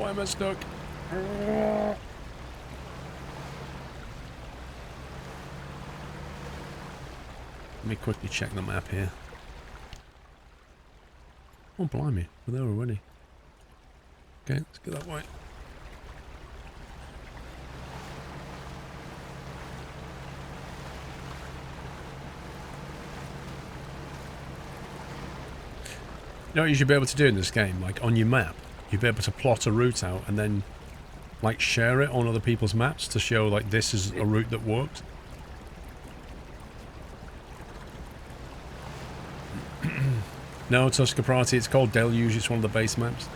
Why am I stuck? Let me quickly check the map here. Oh, blimey. We're there already. Okay, let's get that way. You know what you should be able to do in this game? Like, on your map, you'd be able to plot a route out and then, like, share it on other people's maps to show, like, this is a route that works. No, Tuscarati, it's called Deluge, it's one of the base maps.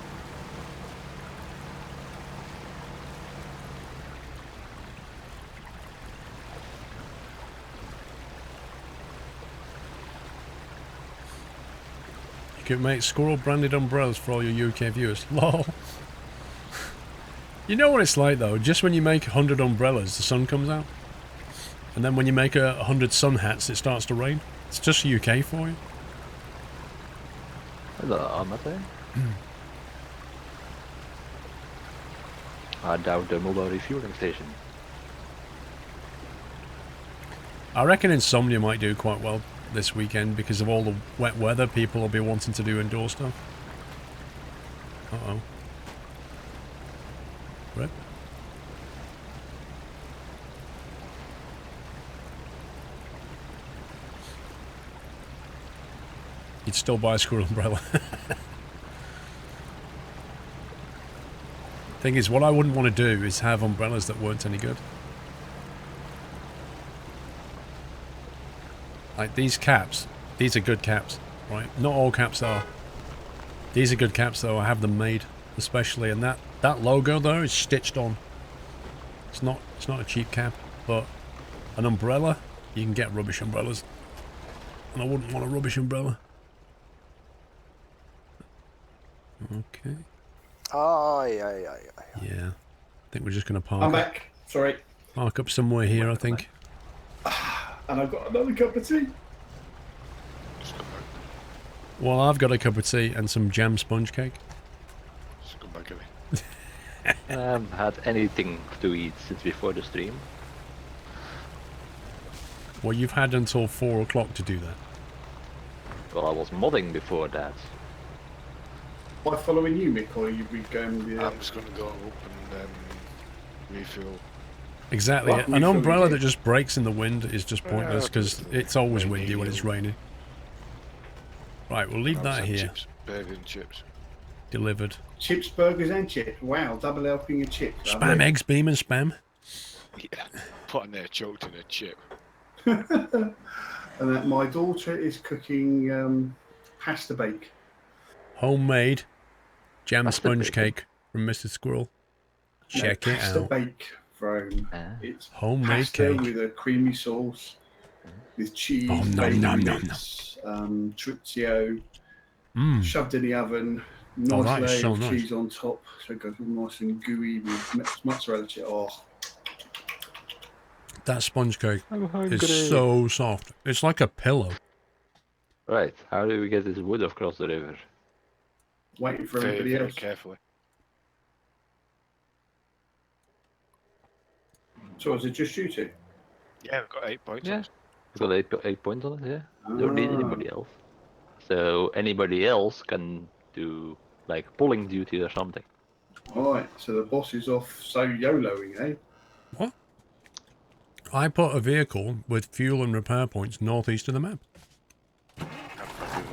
You could make squirrel branded umbrellas for all your UK viewers. LOL. You know what it's like though, just when you make 100 umbrellas, the sun comes out. And then when you make 100 sun hats, it starts to rain. It's just UK for you. Hello, Mate. I doubt the mobile refueling station. I reckon Insomnia might do quite well this weekend because of all the wet weather. People will be wanting to do indoor stuff. Uh-oh. Rip. You'd still buy a squirrel umbrella. Thing is, what I wouldn't want to do is have umbrellas that weren't any good. Like these caps, these are good caps, right? Not all caps are. These are good caps though, I have them made, especially, and that logo though is stitched on. It's not a cheap cap, but an umbrella, you can get rubbish umbrellas. And I wouldn't want a rubbish umbrella. Okay. Yeah. Yeah. I think we're just going to park. I'm back. Sorry. Park up somewhere here, I think. And I've got another cup of tea. Just come back. Well, I've got a cup of tea and some jam sponge cake. Just come back away. I haven't had anything to eat since before the stream. Well, you've had until 4 o'clock to do that. Well, I was modding before that. Am I following you, Mick, or are you going with I'm just going to go up and refill. Exactly. What? An Refill umbrella your that just breaks in the wind is just pointless because it's always Maybe windy when it's raining. Right, we'll leave that here. Chips, burger and chips. Delivered. chips, burgers, and chips? Wow, double helping of chips. Spam eggs, beam and spam. Yeah, put in there choked in a chip. And that my daughter is cooking pasta bake. Homemade jam Pasta sponge bake. cake from Mr. Squirrel. Check it Pasta out. bake from it's Homemade pasta cake. with a creamy sauce, with cheese, Oh, nom, bacon nom, nom, bits, trizio, Mmm. shoved in the oven. Oh, Nice that is layer so of nice. cheese on top, so it goes all nice and gooey with mozzarella cheese. Oh, That sponge cake I'm hungry. is so soft. It's like a pillow. Right, how do we get this wood across the river? waiting for Very, everybody very else. carefully. So is it just you two? Yeah, we've got 8 points. Yeah. We've got 8 points on it, yeah. Don't need Ah. anybody else. So anybody else can do like pulling duty or something. Alright, so the boss is off so YOLOing, eh? What? I put a vehicle with fuel and repair points northeast of the map.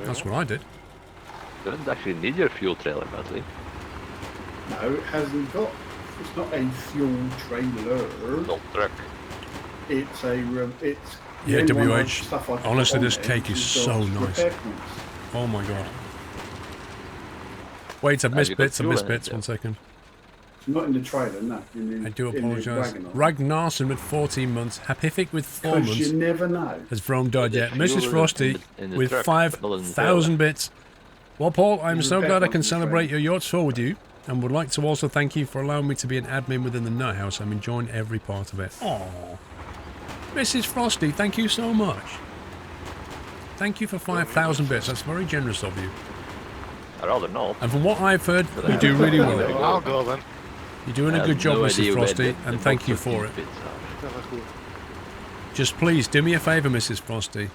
That's what I did. You don't actually need your fuel trailer, Basley. No, it hasn't got. It's not a fuel trailer. Fuel truck. It's a. It's. the Yeah, only one WH, of stuff I put honestly, on this there cake which is has so got nice. repair points. Oh my god. Wait, I've Have missed you got bits, I've fuel missed in it, bits, yeah? 1 second. Not in the trailer, no. I do in the apologise. wagon, Ragnarson with 14 months, Hapific with 4 because you months, never know. has Vrome died The yet. fuel Mrs. in Frosty the with truck, but not in the 5,000 bits. Well, Paul, I'm There's a so bet glad I on can this celebrate train. your yacht's tour with you, and would like to also thank you for allowing me to be an admin within the Nut House. I'm enjoying every part of it. Aww. Mrs. Frosty, thank you so much. Thank you for 5,000 bits. That's very generous of you. I'd rather not. And from what I've heard, But I you do have really no well. idea. Well, I'll go then. You're doing I a have good job, no Mrs. idea where Frosty, the and thank you box of for it. these bits are. Just please, do me a favour, Mrs. Frosty.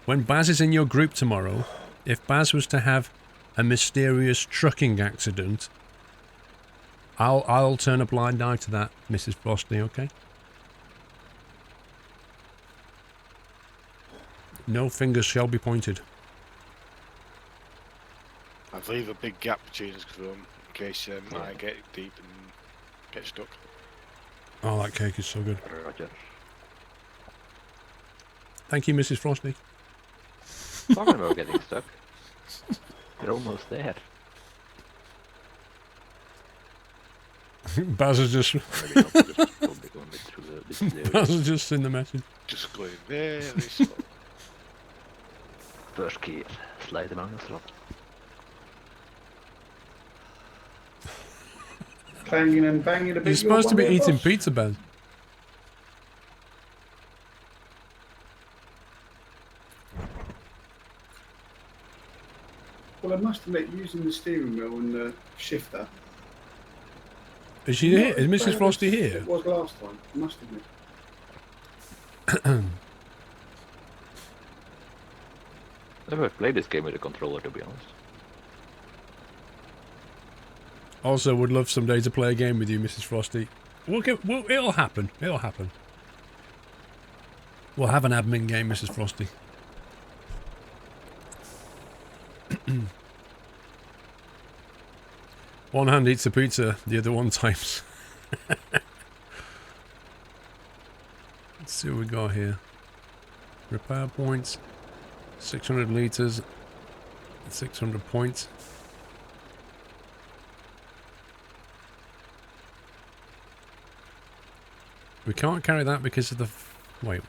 When Baz is in your group tomorrow, if Baz was to have a mysterious trucking accident, I'll turn a blind eye to that, Mrs. Frosty, okay? No fingers shall be pointed. I'd leave a big gap between us in case I get deep and get stuck. Oh, that cake is so good. Roger. Thank you, Mrs. Frosty. Talking about getting stuck. You're almost there. Baz is just Maybe not, just probably going a bit through this area. Baz has just seen the message. Just going very slow. First gear, slide among the slot. Clanging and banging a bit. You're supposed to be your way, eating boss. pizza, Baz. Well, I must admit, using the steering wheel and the shifter. Is she here? not Is as Mrs. bad Frosty as here? It was last time, I must admit. Never played this game with a controller, to be honest. Also, would love someday to play a game with you, Mrs. Frosty. It'll happen. It'll happen. We'll have an admin game, Mrs. Frosty. One hand eats a pizza, the other one types. Let's see what we got here. Repair points. 600 litres. 600 points. We can't carry that because of the... Wait.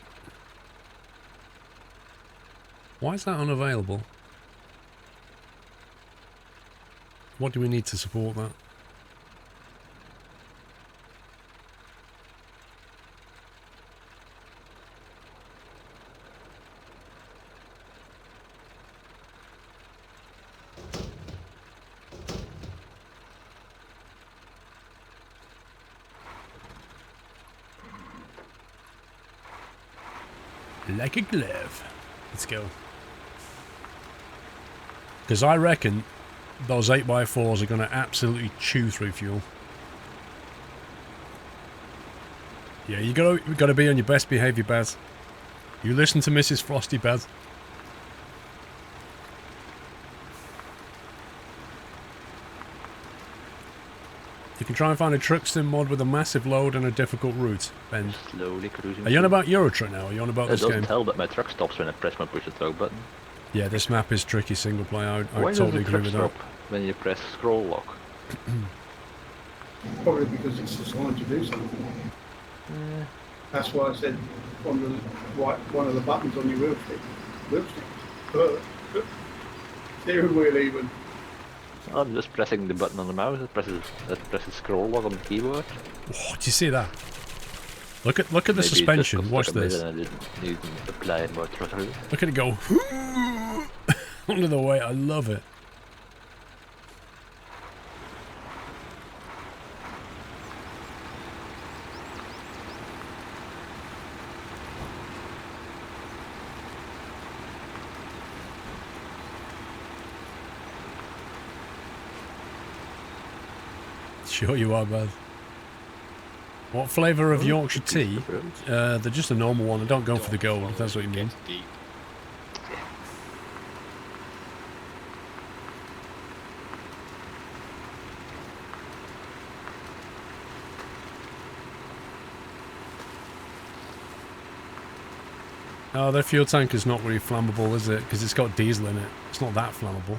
Why is that unavailable? What do we need to support that? Like a glove. Let's go. Because I reckon those 8x4s are going to absolutely chew through fuel. Yeah, you got to be on your best behaviour, Baz. You listen to Mrs. Frosty, Baz. You can try and find a truck sim mod with a massive load and a difficult route, Ben. Slowly cruising. Are you on about Eurotruck now? Or are you on about It this doesn't game? tell that my truck stops when I press my push the throw button. Yeah, this map is tricky single player. I Why totally does the agree truck with that. stop when you press scroll lock? Probably because it's designed to do something. That's why I said one of the buttons on your wheel stick. Steering wheel even. I'm just pressing the button on the mouse. It presses scroll lock on the keyboard. Oh, do you see that? Look at the Maybe it just suspension. got Watch stuck a bit this. and I didn't need to apply more throttle. Look at it go under the weight. I love it. Sure you are, Baz. What flavour of Yorkshire tea? They're just a normal one. I don't go for the gold, if that's what you mean. Get deep. Oh, their fuel tank is not really flammable, is it? Because it's got diesel in it. It's not that flammable.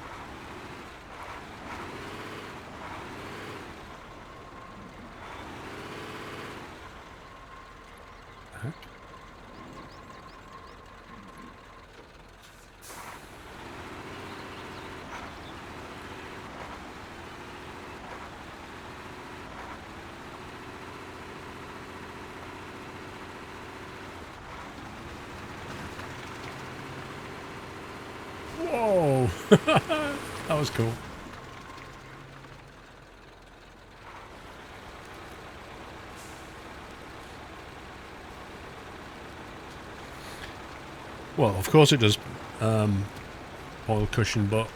Whoa! That was cool. Well, of course it does oil cushion, but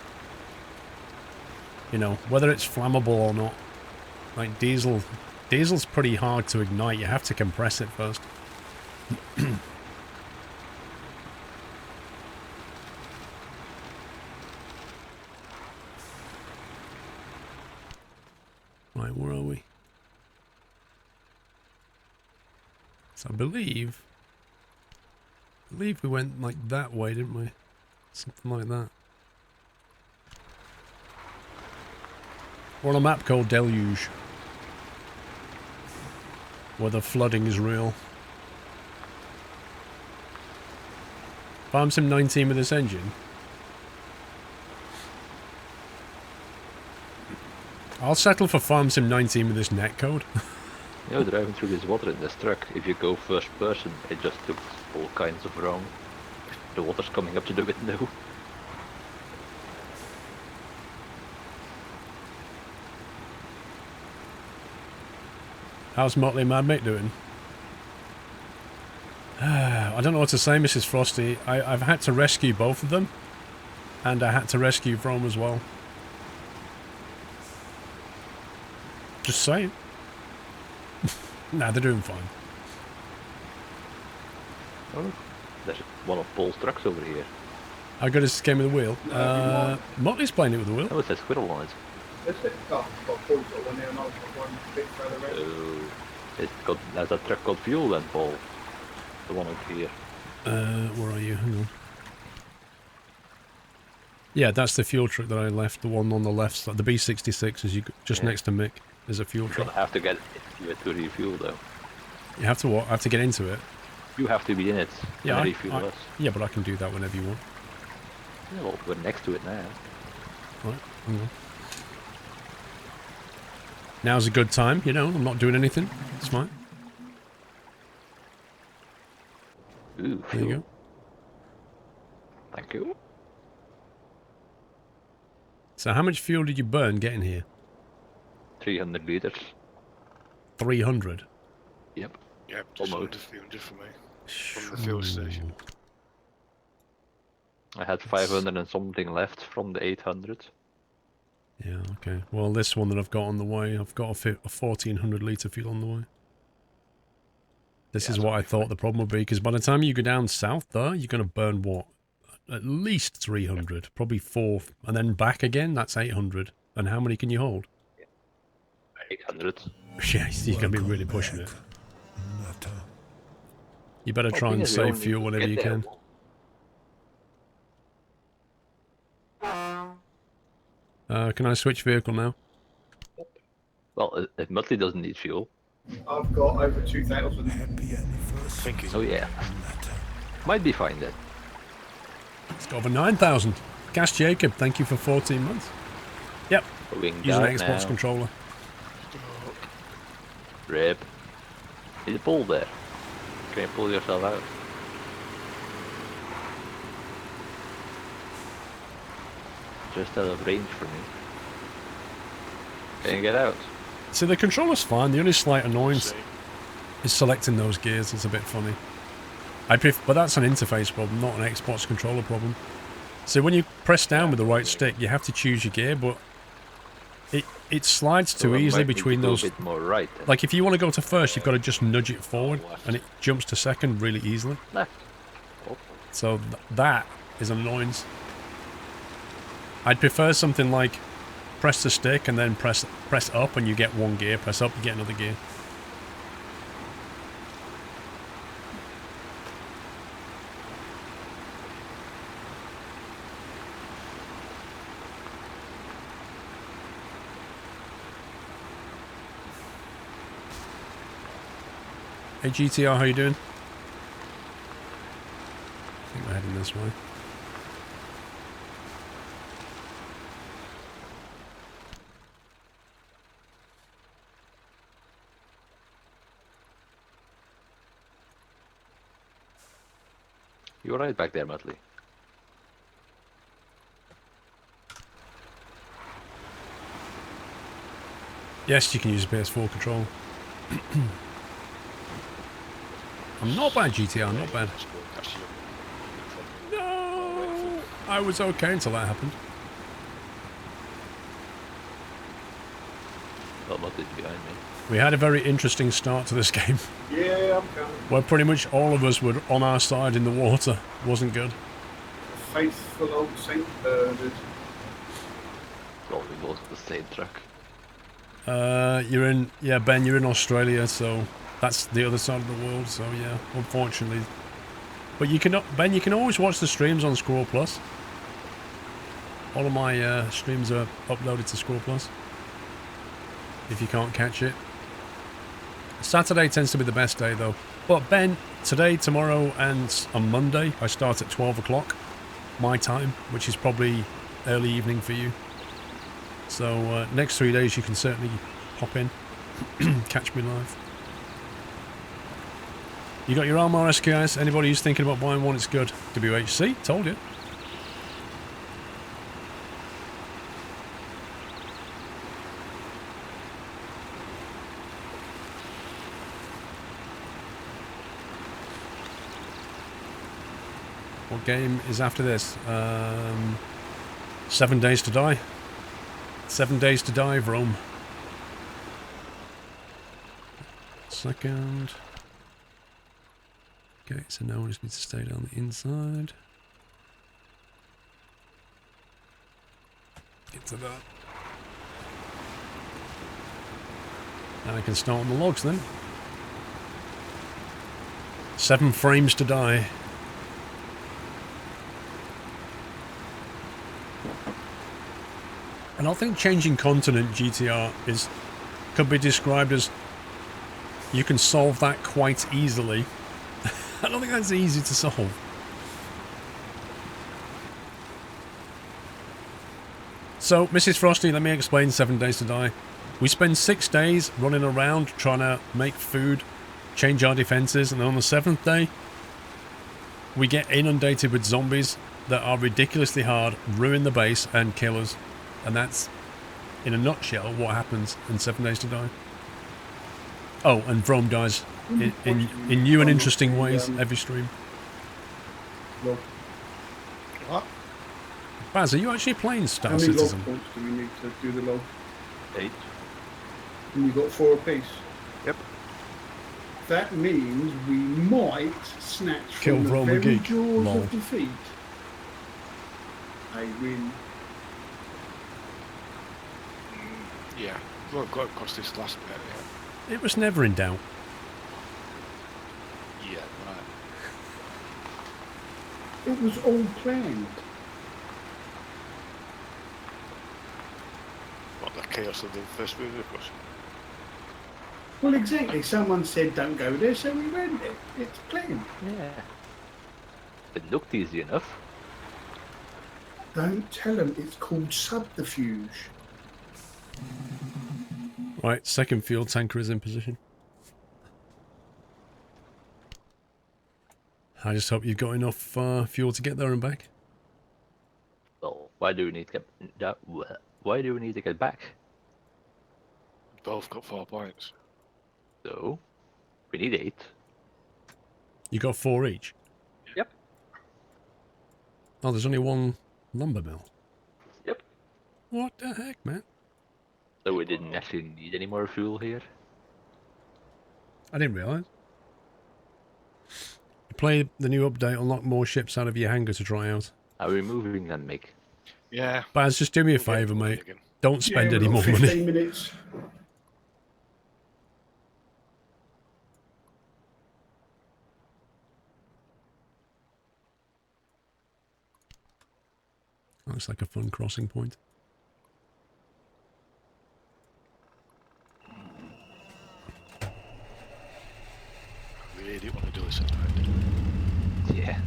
you know, whether it's flammable or not, like diesel's pretty hard to ignite. You have to compress it first. Right, where are we? So I believe we went like that way, didn't we? Something like that. We're on a map called Deluge, where the flooding is real. Farm Sim 19 with this engine. I'll settle for Farm Sim 19 with this netcode. You know, driving through this water in this truck, if you go first person, it just looks all kinds of wrong. The water's coming up to the window. How's Motley Mad Mate doing? I don't know what to say, Mrs. Frosty. I've had to rescue both of them. And I had to rescue Vrome as well. Just saying. Nah, they're doing fine. Oh, there's one of Paul's trucks over here. How good is this game with the wheel? Motley's playing it with the wheel. Oh, it says squirrel on it. That's it. Oh, got full sort of one there and I've got one bit further around. Oh, has that truck got fuel then, Paul? The one over here. Where are you? Hang on. Yeah, that's the fuel truck that I left. The one on the left, the B66, is just next to Mick. There's a fuel You're truck. gonna have to get into it to refuel though. You have to what? I have to get into it. You have to be in it. Yeah, And refuel us. yeah, but I can do that whenever you want. Yeah, well, we're next to it now. Right. Hang on. Now's a good time. You know, I'm not doing anything. It's fine. Ooh, There you fuel. go. Thank you. So how much fuel did you burn getting here? 300 liters. 300. Yep. Yeah, just Almost. under 300 for me. From the fuel station. I had 500 and something left from the 800. Yeah, okay. Well, this one that I've got on the way, I've got a 1400 litre fuel on the way. This is what I thought the problem would be, because by the time you go down south there, you're going to burn what? At least 300, probably 4, and then back again, that's 800. And how many can you hold? 800. Yeah, you're going to be really pushing it. You better try and save fuel whenever you can. Can I switch vehicle now? Well, if Mudley doesn't need fuel. I've got over 2,000. Thank you. Oh yeah. Might be fine then. It's got over 9,000. Gas Jacob, thank you for 14 months. Yep, Going using down an Xbox now. controller. Rip. Is a pull there? Can you pull yourself out? Just out of range for me. Can you get out? So the controller's fine. The only slight annoyance Same. is selecting those gears. It's a bit funny. But that's an interface problem, not an Xbox controller problem. So when you press down with the right stick, you have to choose your gear, but it slides too So it easily might need to between go those. A bit more right. Then. Like if you want to go to first, you've got to just nudge it forward, and it jumps to second really easily. Left. Oh. So that is an annoyance. I'd prefer something like press the stick and then press up and you get one gear, press up, you get another gear. Hey GTR, how you doing? I think we're heading this way. You're right back there, Mudley. Yes, you can use a PS4 control. I'm not bad, GTR, not bad. No! I was okay until that happened. Well, what is behind me? We had a very interesting start to this game, Yeah, I'm coming. where pretty much all of us were on our side in the water. Wasn't good. Faithful old St. Bernard. Well, we lost the same truck. You're in, yeah, Ben, you're in Australia, so that's the other side of the world, so yeah, unfortunately. But you can, Ben, you can always watch the streams on SquirrelPlus. All of my streams are uploaded to SquirrelPlus. If you can't catch it. Saturday tends to be the best day though. But Ben, today, tomorrow and on Monday, I start at 12 o'clock my time, which is probably early evening for you. So next 3 days you can certainly hop in, catch me live. You got your Armour SKIs? Anybody who's thinking about buying one, it's good. WHC, told you. What game is after this? 7 Days to Die. 7 Days to Die, Rome. Second. Okay, so now we just need to stay down the inside. Get to that. And I can start on the logs then. 7 frames to die. And I think changing continent GTR could be described as you can solve that quite easily. I don't think that's easy to solve. So, Mrs. Frosty, let me explain 7 Days to Die. We spend 6 days running around trying to make food, change our defences, and on the 7th day, we get inundated with zombies that are ridiculously hard, ruin the base, and kill us. And that's, in a nutshell, what happens in 7 Days to Die. Oh, and Vrome dies in new and interesting ways every stream. Log. What? Baz, are you actually playing Star How many Citizen? log points do we need to do the log? 8. And you've got 4 apiece. Yep. That means we might snatch Kill from the Roma very Geek. jaws Lol. of defeat a win. Yeah. Well, got across this last bit, It was never in doubt. yeah. Yeah, right. It was all planned. What, the chaos of the first move, of course. Well, exactly. Someone said don't go there, so we went there. It's planned. Yeah. It looked easy enough. Don't tell them it's called subterfuge. Right, second fuel tanker is in position. I just hope you've got enough fuel to get there and back. Well, why do we need to get why do we need to get back? Both got 4 points. So we need 8. You got 4 each? Yep. Oh, there's only one lumber mill. Yep. What the heck, man? So we didn't actually need any more fuel here. I didn't realise. You play the new update, unlock more ships out of your hangar to try out. Are we moving then, Mick? Yeah. Baz, just do me a We'll get favour, moving mate. again. Don't spend Yeah, any we've more got money. 15 minutes. Looks like a fun crossing point. I really didn't want to do this at night. Yeah.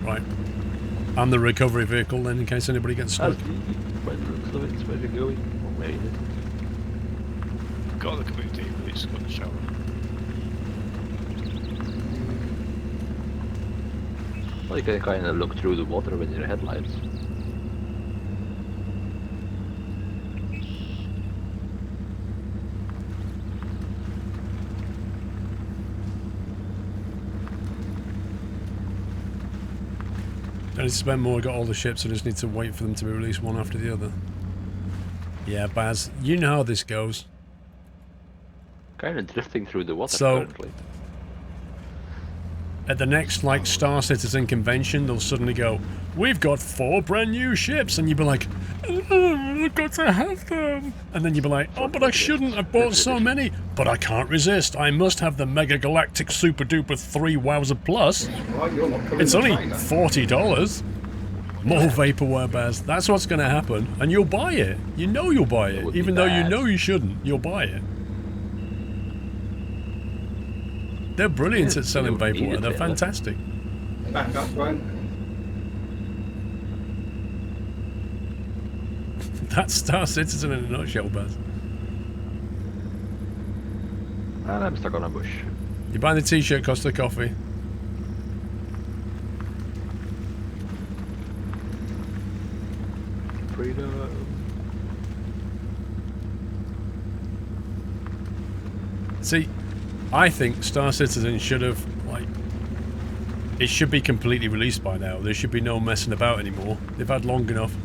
Right. I'm the recovery vehicle then, in case anybody gets stuck. By the looks of it, it's where we're going. Or maybe it. Got the community, but it's got the shower. Well, you can kind of look through the water with your headlights. need to spend more, got all the ships, I just need to wait for them to be released one after the other. Yeah, Baz, you know how this goes. Kind of drifting through the water So- currently. At the next, like, Star Citizen convention, they'll suddenly go, we've got 4 brand new ships, and you'd be like, oh, I've got to have them. And then you'd be like, oh, but I shouldn't, I've bought so many. But I can't resist, I must have the Mega Galactic Super Duper 3 Wowzer Plus. Right, you're not pulling It's the only trailer. $40. More vaporware, Baz. That's what's going to happen, and you'll buy it. You know you'll buy It it, would be even though you bad. know you shouldn't. You'll buy it. They're brilliant Yeah, at selling you don't need vaporware. it, They're Taylor. fantastic. Back up, Brian. That's Star Citizen in a nutshell, Baz. And I'm stuck on a bush. You buy the t-shirt, cost the coffee. Freedom. See, I think Star Citizen should have, like, it should be completely released by now. There should be no messing about anymore. They've had long enough.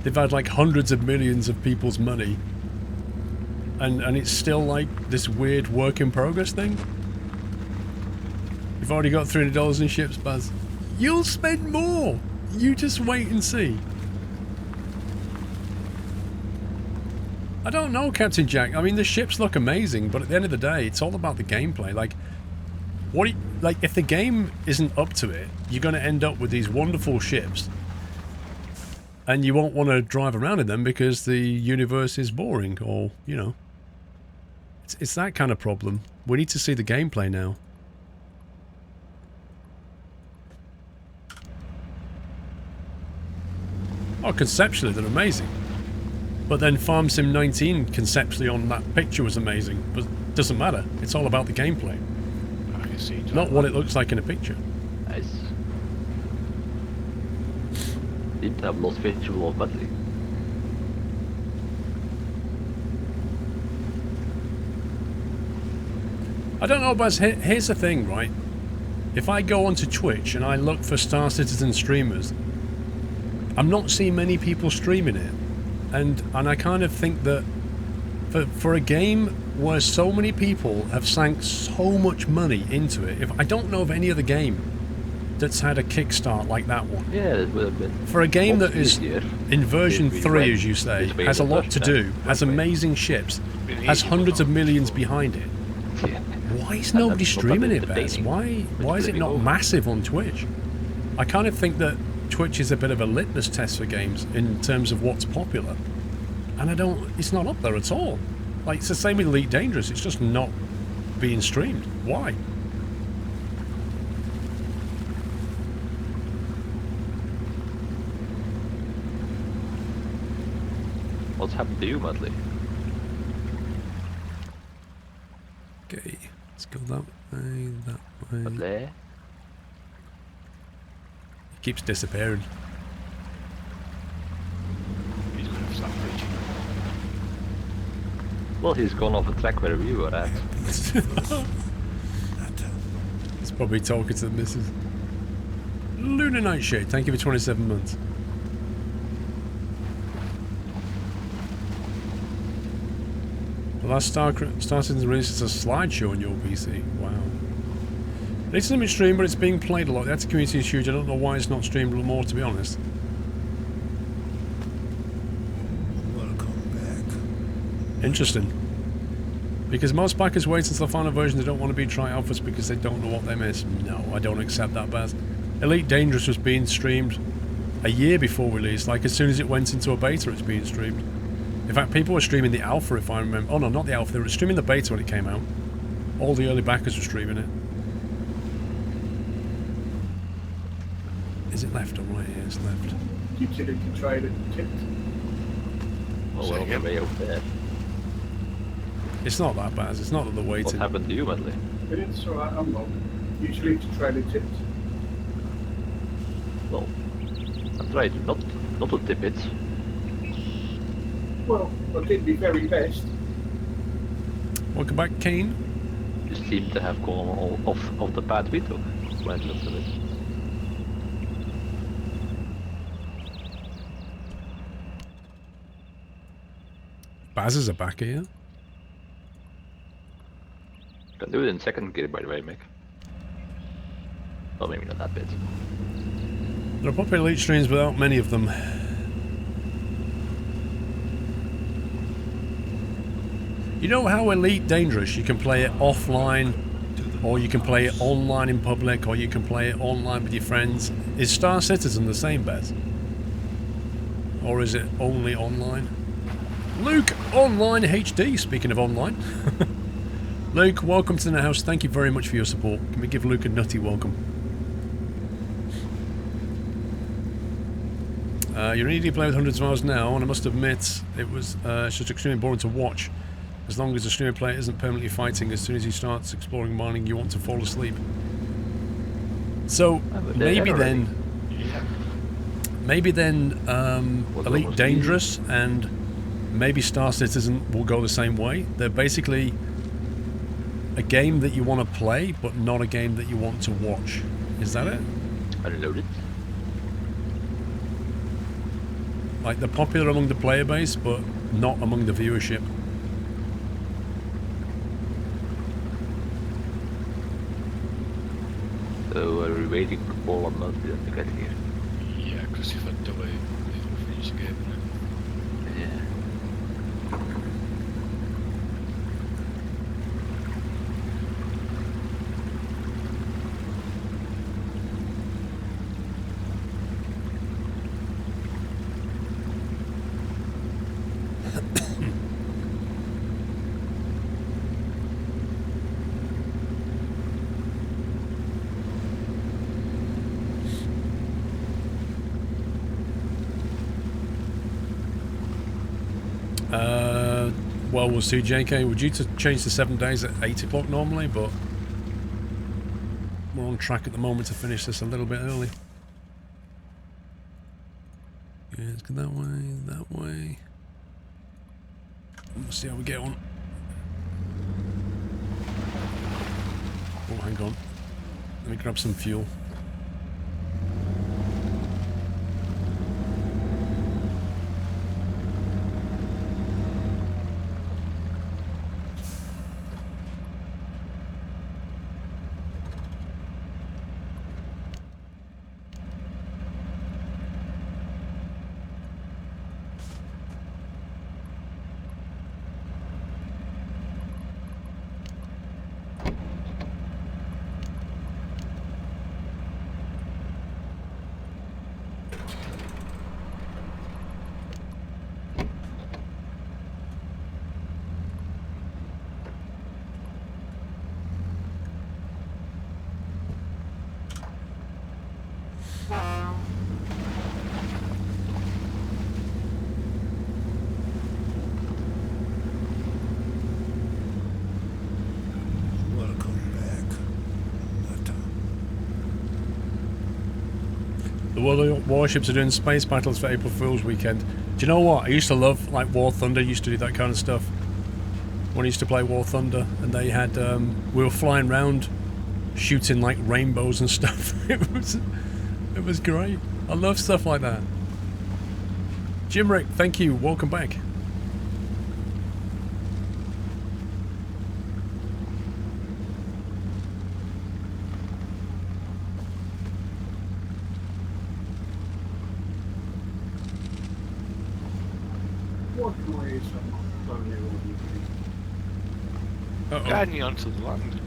They've had like hundreds of millions of people's money. And it's still like this weird work in progress thing. You've already got $300 in ships, Baz. You'll spend more. You just wait and see. I don't know, Captain Jack. I mean, the ships look amazing, but at the end of the day, it's all about the gameplay. Like, if the game isn't up to it, you're going to end up with these wonderful ships, and you won't want to drive around in them because the universe is boring, or, you know, it's that kind of problem. We need to see the gameplay now. Oh, conceptually, they're amazing. But then Farm Sim 19 conceptually on that picture was amazing, but it doesn't matter. It's all about the gameplay, I can see. not what it looks like in a picture. Nice. Seem to have lost visual badly. I don't know, Buzz. Here's the thing, right? If I go onto Twitch and I look for Star Citizen streamers, I'm not seeing many people streaming it. And I kind of think that for a game where so many people have sank so much money into it, if I don't know of any other game that's had a kickstart like that one. Yeah, it would have been. For a game much that is easier in version if we 3, went as you say, this way has a in the lot first to time. do, has amazing ships, Been has easy, hundreds but of not millions before. behind it. Yeah. Why is And nobody that's not streaming that it, Baz? entertaining. Why is it really not over. massive on Twitch? I kind of think that Twitch is a bit of a litmus test for games in terms of what's popular. And it's not up there at all. Like, it's the same with Elite Dangerous, it's just not being streamed. Why? What's happened to you, Madly? Okay, let's go that way, that way. Madly? It keeps disappearing. He's going to start preaching. Well, he's gone off a track where we were at. He's probably talking to the missus. Lunar Nightshade, thank you for 27 months. The last Star Citizen release is a slideshow on your PC. Wow. It's not been streamed, but it's being played a lot. The active community is huge. I don't know why it's not streamed a little more, to be honest. Welcome back. Interesting. Because most backers wait until the final version. They don't want to be tri-alphas because they don't know what they miss. No, I don't accept that, Baz. Elite Dangerous was being streamed a year before release. Like, as soon as it went into a beta, it's being streamed. In fact, people were streaming the alpha, if I remember. Oh, no, not the alpha. They were streaming the beta when it came out. All the early backers were streaming it. Is it left or right? Yeah, it's left. Utility trailer tipped. Oh, well, we're way out there. It's not that bad. It's not that they're What waiting. happened to you, Madly? But it's alright, I'm not. Utility trailer tipped. Well, I tried not to tip it. Well, I did my very best. Welcome back, Kane. You seem to have gone off the path we took. When it looks at it. Bazes are back here. Can do it in second gear, by the way, Mick. Well, maybe not that bit. There are popular elite streams without many of them. You know how Elite Dangerous, you can play it offline, or you can play it online in public, or you can play it online with your friends. Is Star Citizen the same, Beth? Or is it only online? Luke, online HD, speaking of online. Luke, welcome to the house. Thank you very much for your support. Can we give Luke a nutty welcome? You're an ED player with hundreds of hours now, and I must admit, it's just extremely boring to watch. As long as the streamer player isn't permanently fighting, as soon as he starts exploring mining, you want to fall asleep. So, maybe then Elite Dangerous and maybe Star Citizen will go the same way. They're basically a game that you want to play, but not a game that you want to watch. Is that it? Unloaded. Like, they're popular among the player base, but not among the viewership. So are we waiting for Paul and Murphy to get here? Yeah, because if I do it, it'll finish the game. Yeah. Well, we'll see, JK. We're due to change to 7 days at 8 o'clock normally, but we're on track at the moment to finish this a little bit early. Yeah, let's go that way, that way. We'll see how we get on. Oh, hang on. Let me grab some fuel. The World Warships are doing space battles for April Fool's weekend. Do you know what? I used to love, like, War Thunder, used to do that kind of stuff. When I used to play War Thunder, and they had, we were flying around shooting, like, rainbows and stuff. It was great. I love stuff like that. Jimrick, thank you. Welcome back. Guiding onto the land.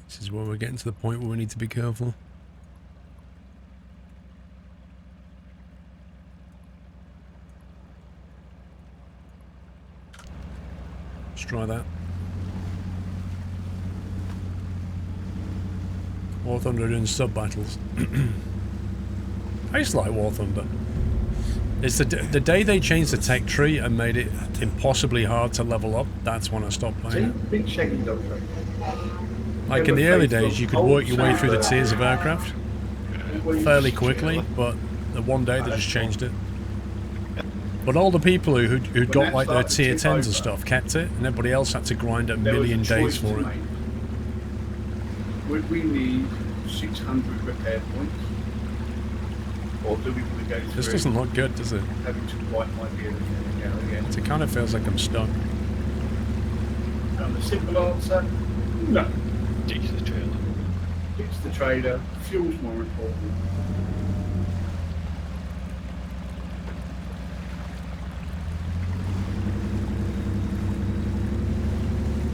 This is where we're getting to the point where we need to be careful. Let's try that. War Thunder doing sub-battles. I used to like War Thunder. It's the day they changed the tech tree and made it impossibly hard to level up, that's when I stopped playing it. Big shaggy dog. Like in the early days, you could work your way through the tiers of aircraft fairly quickly, but the one day they just changed it. But all the people who'd got like their tier 10s and stuff kept it, and everybody else had to grind a million days for it. we need 600 repair points? Or do we want to go through This doesn't look good, does it? having to wipe my beard again? It kind of feels like I'm stuck. And the simple answer, no. Jesus, trailer. It's the trader. Fuel's more important.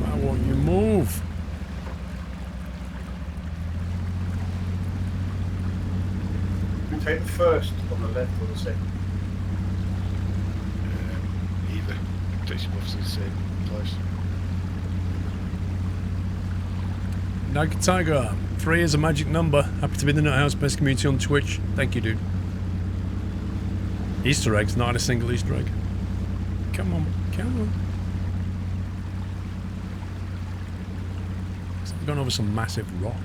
Why won't you move? We take the first on the left or the second. Either. Takes you off to the same place. Nugget Tiger, 3 is a magic number. Happy to be the Nut House best community on Twitch. Thank you, dude. Easter eggs, not a single Easter egg. Come on, come on. I've gone over some massive rock.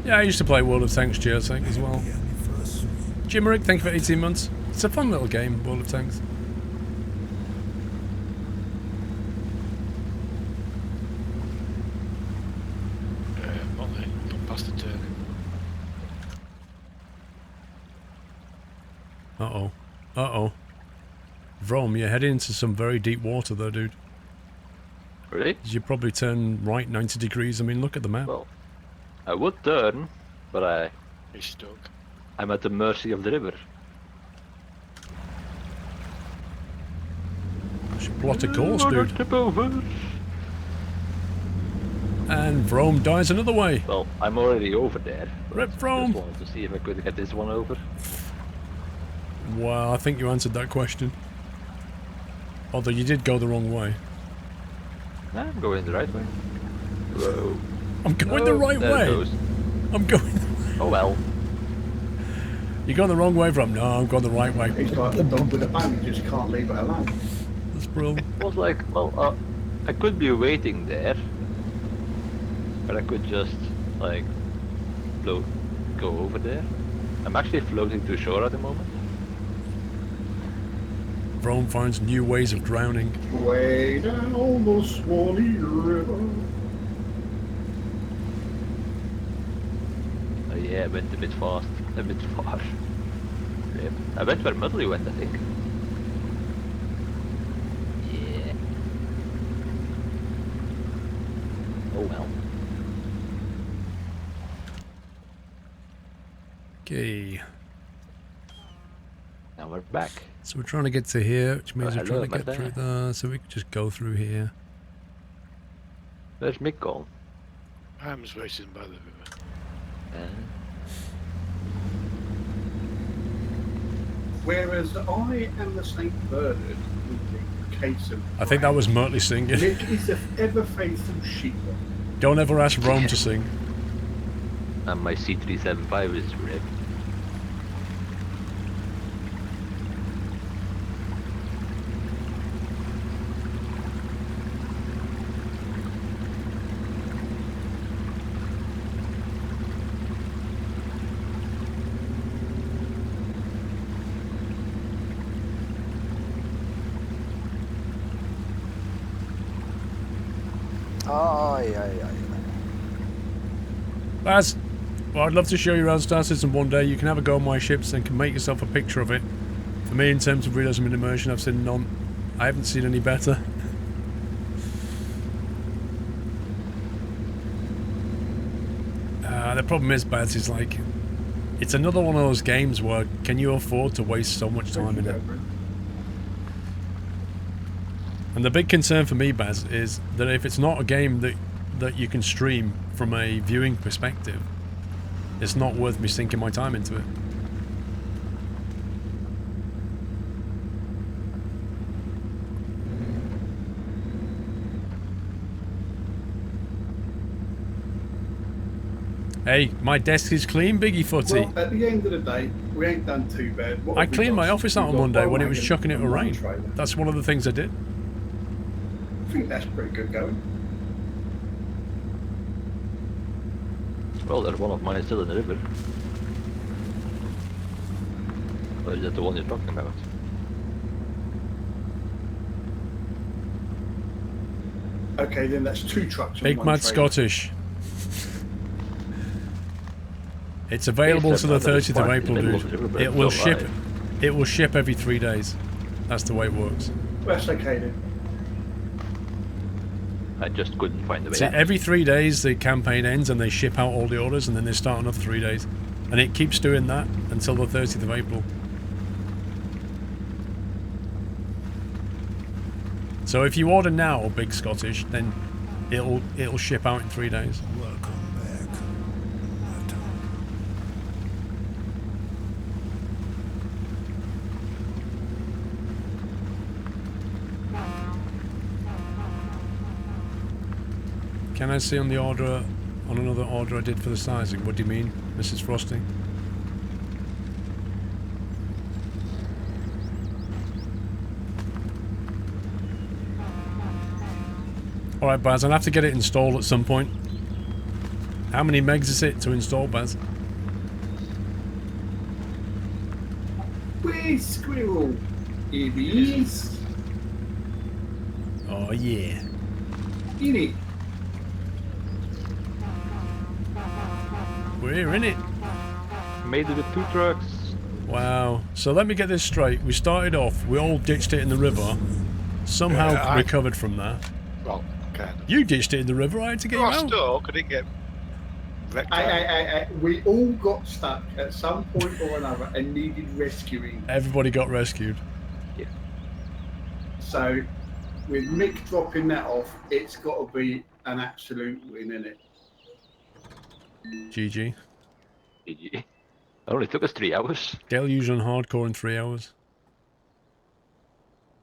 Yeah, I used to play World of Tanks Geotech as well. Jimerick, thank you for 18 months. It's a fun little game, World of Tanks. Not past the turn. Uh-oh. Uh-oh. Vrome, you're heading into some very deep water though, dude. Really? You probably turn right 90 degrees. I mean, look at the map. Well, I would turn, but He's stuck. I'm at the mercy of the river. I should plot a course, dude. Tip over. And Vrome dies another way. Well, I'm already over there. Rip Just Vrome! wanted to see if I could get this one over. Well, I think you answered that question. Although you did go the wrong way. Nah, I'm going the right way. Whoa. I'm going the right there it way. goes. I'm going. Oh well. You're going the wrong way, Vrome. No, I'm going the right way. It's like the dog with a bone, you just can't leave it alone. That's brilliant. I was like, well, I could be waiting there, but I could just like float, go over there. I'm actually floating to shore at the moment. Vrome finds new ways of drowning. Way down the Swanee River. Oh yeah, I went a bit fast, a bit far. Yep. I went where Mudley went, I think. Yeah. Oh well. Okay. Now we're back. So we're trying to get to here, which means we're hello, trying to get Marta. through there. So we can just go through here. Where's Mick gone? I'm just waiting by the river. Whereas I am the St. Bernard with the case of... I think that was Murtley singing. Nick is the ever-faithful sheep. Don't ever ask Vrome to sing. And my C375 is ripped. Baz, well, I'd love to show you around Star Citizen one day. You can have a go on my ships and can make yourself a picture of it. For me, in terms of realism and immersion, I've seen none. I haven't seen any better. The problem is, Baz, is like, it's another one of those games where can you afford to waste so much time in it? And the big concern for me, Baz, is that if it's not a game that you can stream from a viewing perspective, it's not worth me sinking my time into it. Hey, my desk is clean, Biggie Footy. Well, at the end of the day, we ain't done too bad. What I have we cleaned my got? office out We've on got Monday one when it was wagon chucking it and with one rain. trailer. That's one of the things I did. I think that's pretty good going. Well, there's one of mine still in the river. Or is that the one you're talking about? Okay, then that's 2 trucks and Big 1 Mad trailer. Scottish. It's available to the 30th of April, dude. It will ship. It will ship every 3 days. That's the way it works. That's okay then. I just couldn't find the way. See, every 3 days the campaign ends and they ship out all the orders and then they start another 3 days. And it keeps doing that until the 30th of April. So if you order now, Big Scottish, then it'll ship out in 3 days. Welcome back. Can I see on the order, on another order I did for the sizing? What do you mean, Mrs. Frosty? Alright, Baz, I'll have to get it installed at some point. How many megs is it to install, Baz? Where's Squirrel? Here he is. Oh, yeah. In it. We're in it. Made it with 2 trucks. Wow. So let me get this straight. We started off, we all ditched it in the river. Somehow Yeah, recovered from that. Well, kind of. You ditched it in the river, I had to get you I out. stuck. I didn't get wrecked out. We all got stuck at some point or another and needed rescuing. Everybody got rescued. So, with Mick dropping that off, it's got to be an absolute win, isn't it? GG. GG. It only took us 3 hours. Deluge on hardcore in 3 hours.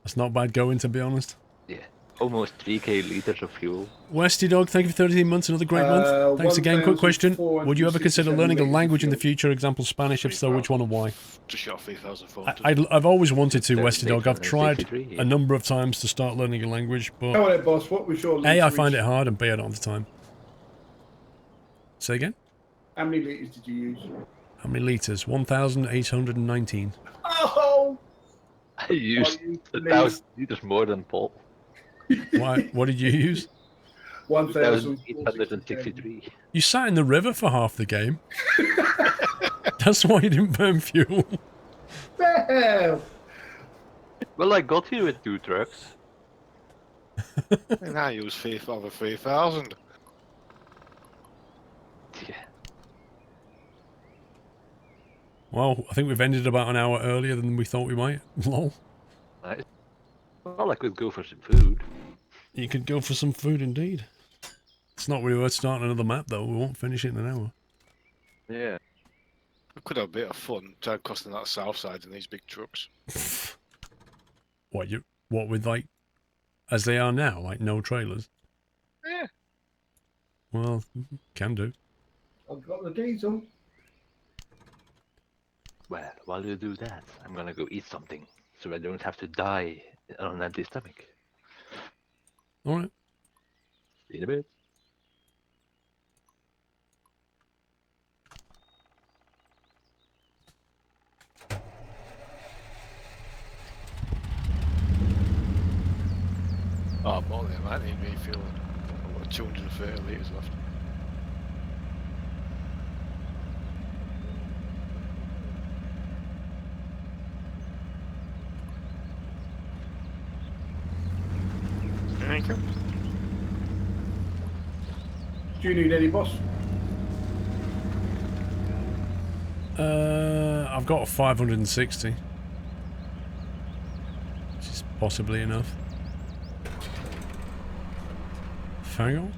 That's not bad going, to be honest. Yeah. Almost 3k liters of fuel. Westy Dog, thank you for 13 months, another great month. Thanks again. Quick question. Would you ever consider learning a language in the future? Example, Spanish? If so, which one and why? Just shot 3,400. I've always wanted to, There's Westy Dog. I've tried 663, yeah. a number of times to start learning a language, but Come on then, boss. What was your A, I find it hard, and B, I don't have the time. Say again? How many litres did you use? How many litres? 1,819. Oh! I used you 1,000 liters more than Paul. Why? What did you use? 1,863. You sat in the river for half the game. That's why you didn't burn fuel. Well, Well, I got here with 2 trucks. And I used over 3,000. Yeah. Well, I think we've ended about an hour earlier than we thought we might. Lol. Nice. Well, I could go for some food. You could go for some food indeed. It's not really worth starting another map though. We won't finish it in an hour. Yeah. We could have a bit of fun trying crossing that south side in these big trucks. What with like, as they are now, like no trailers? Yeah. Well, can do. I've got the diesel. Well, while you do that, I'm gonna go eat something, so I don't have to die on an empty stomach. Alright. See you in a bit. Oh, more than that, I need refuel. I've got 230 litres left. Thank you. Do you need any, boss? I've got a 560. Which is possibly enough. Fangle?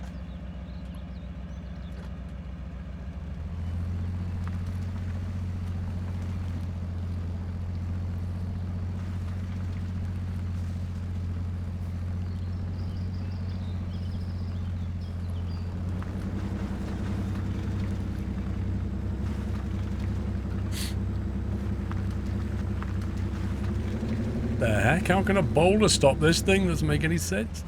The heck? How can a boulder stop this thing? Doesn't make any sense.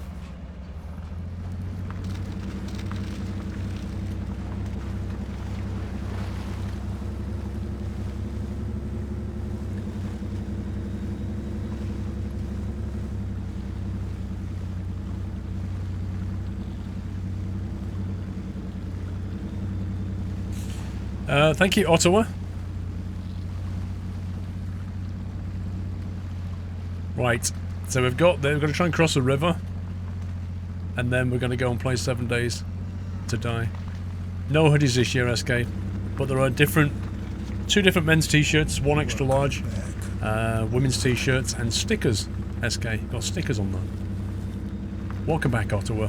Thank you, Ottawa. Right, so we're going to try and cross a river, and then we're going to go and play 7 Days to Die. No hoodies this year, SK, but there are two different men's t-shirts, one extra large, women's t-shirts, and stickers. SK got stickers on them. Welcome back, Ottawa.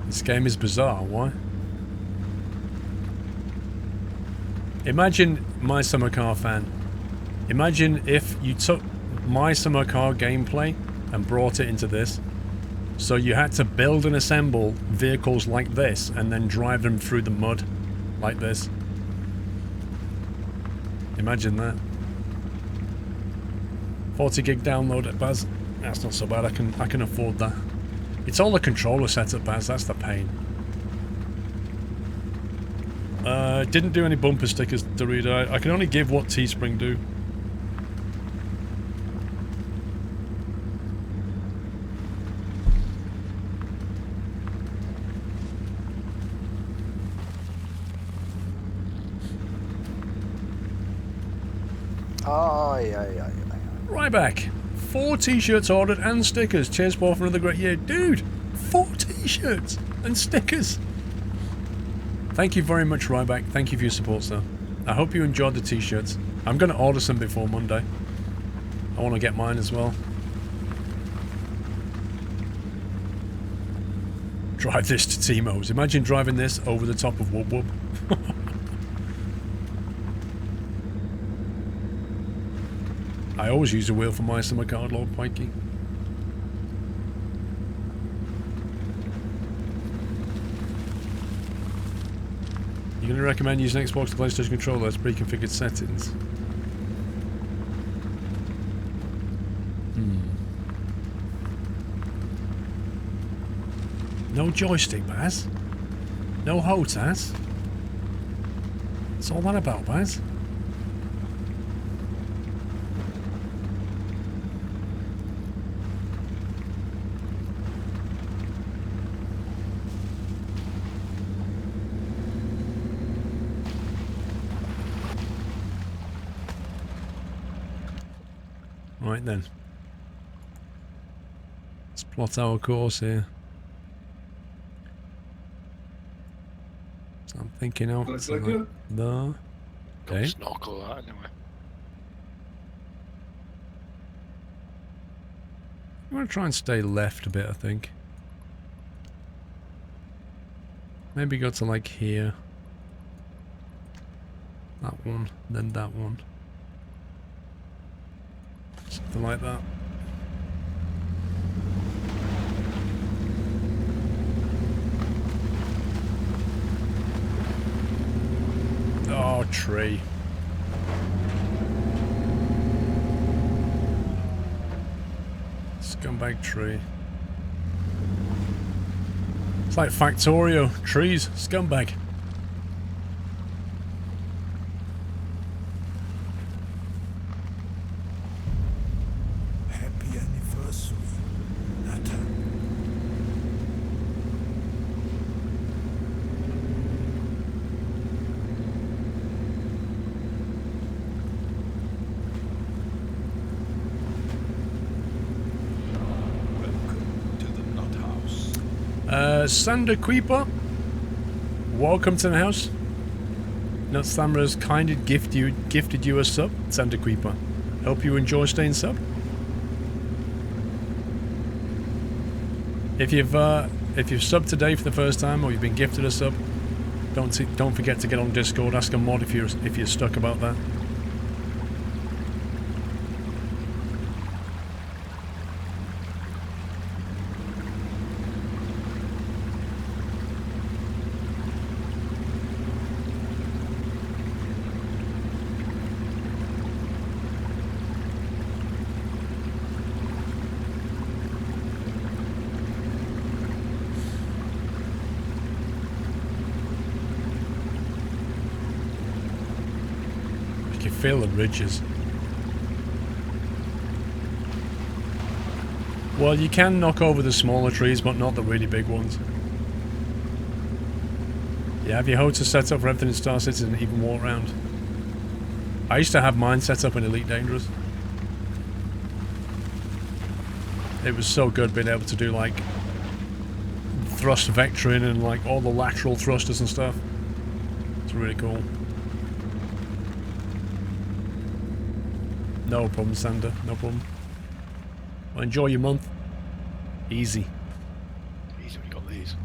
This game is bizarre. Why? Imagine My Summer Car fan. Imagine if you took My Summer Car gameplay and brought it into this. So you had to build and assemble vehicles like this and then drive them through the mud like this. Imagine that. 40 gig download at Baz. That's not so bad. I can afford that. It's all the controller setup, Baz. That's the pain. Didn't do any bumper stickers, Dorito. I can only give what Teespring do. Right back. 4 t-shirts ordered and stickers. Cheers, Paul, for another great year. Dude, 4 t-shirts and stickers. Thank you very much, Ryback. Thank you for your support, sir. I hope you enjoyed the t-shirts. I'm going to order some before Monday. I want to get mine as well. Drive this to Timo's. Imagine driving this over the top of Wub Wub. I always use a wheel for my summer card, Lord Pikey. You're going to recommend using Xbox to PlayStation controller as pre-configured settings? No joystick, Baz? No HOTAS? What's all that about, Baz? Right then. Let's plot our course here. So I'm thinking out. Looks like it. No. Okay. Snorkel that anyway. I'm going to try and stay left a bit, I think. Maybe go to like here. That one, then that one. Something like that. Oh, tree. Scumbag tree. It's like Factorio. Trees. Scumbag. Happy anniversary, Nathan. Welcome to the Nut House. Sander Creeper. Welcome to the house. Nut Slammer's kind of gifted you a sub, Santa Creeper. Hope you enjoy staying sub. If you've subbed today for the first time or you've been gifted a sub, don't forget to get on Discord. Ask a mod if you're stuck about that. Feel the ridges. Well, you can knock over the smaller trees, but not the really big ones. Yeah, have your HOTA set up for everything in Star Citizen and even walk around? I used to have mine set up in Elite Dangerous. It was so good being able to do like thrust vectoring and like all the lateral thrusters and stuff. It's really cool. No problem, Sander. No problem. Well, enjoy your month. Easy. Easy when you got these.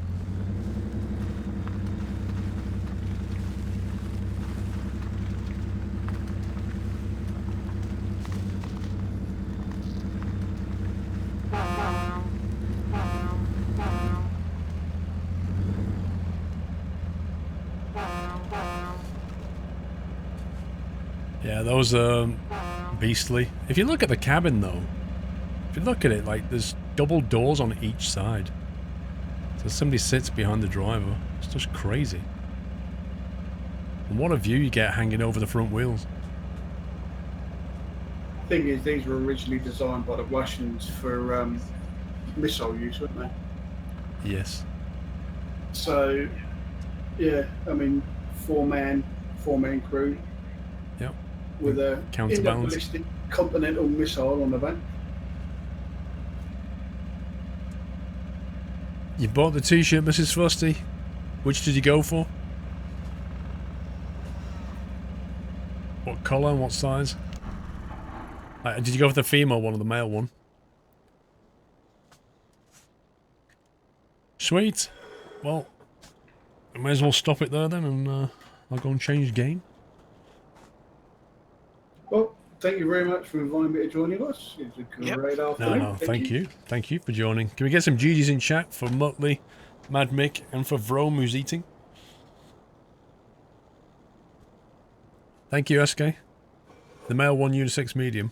Yeah, those beastly. If you look at the cabin though, if you look at it, like there's double doors on each side. So somebody sits behind the driver. It's just crazy. And what a view you get hanging over the front wheels. Thing is, these were originally designed by the Russians for missile use, weren't they? Yes. So, yeah, I mean, four-man crew. Yep. With a counterbalance ballistic continental missile on the back. You bought the t-shirt, Mrs. Frosty. Which did you go for? What colour and what size? Did you go for the female one or the male one? Sweet. Well, I may as well stop it there then, and I'll go and change game. Well, thank you very much for inviting me to join us. It's a great afternoon. No, thank you. Thank you for joining. Can we get some GGs in chat for Muttley, Mad Mick, and for Vrome who's eating? Thank you, SK. The male one, unisex medium.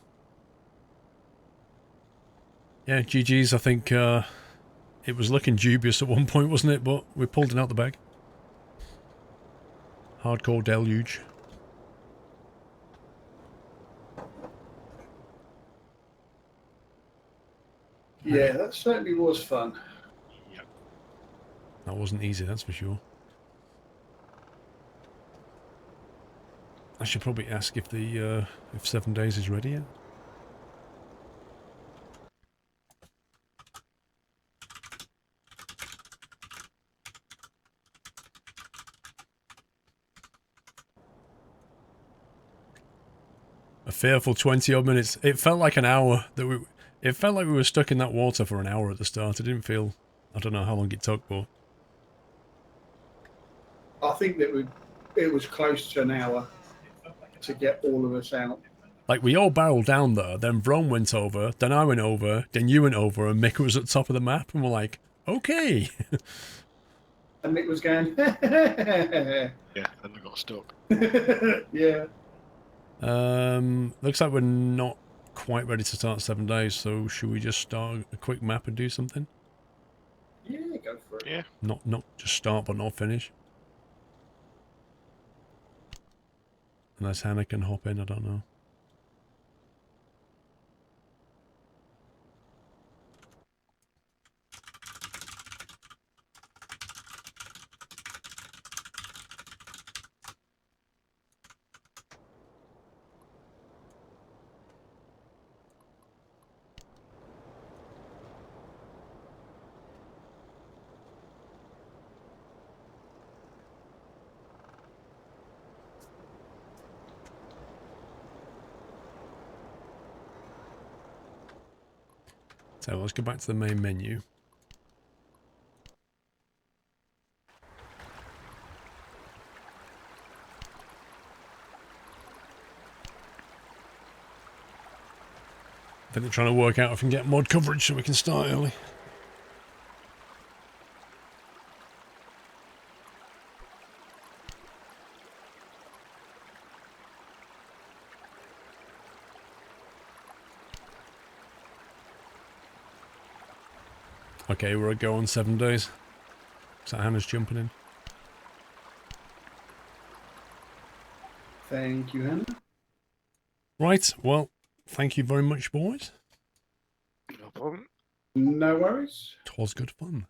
Yeah, GG's, I think it was looking dubious at one point, wasn't it? But we pulled it out the bag. Hardcore deluge. Yeah, that certainly was fun. Yep. That wasn't easy, that's for sure. I should probably ask if the if 7 days is ready yet. A fearful 20 odd minutes. It felt like an hour that it felt like we were stuck in that water for an hour at the start. It didn't feel, I don't know how long it took, but I think that it was close to an hour to get all of us out. like we all barreled down there, then Vrome went over, then I went over, then you went over, and Mick was at the top of the map, and we're like, okay. And Nick was going, Yeah, then we got stuck. yeah. Looks like we're not quite ready to start 7 days, so should we just start a quick map and do something? Yeah, go for it. Yeah. Not just start but not finish. Unless Hannah can hop in, I don't know. So let's go back to the main menu. I think they're trying to work out if we can get mod coverage so we can start early. Okay, we're a go on 7 days. So Hannah's jumping in. Thank you, Hannah. Right, well, thank you very much, boys. No problem. No worries. 'Twas good fun.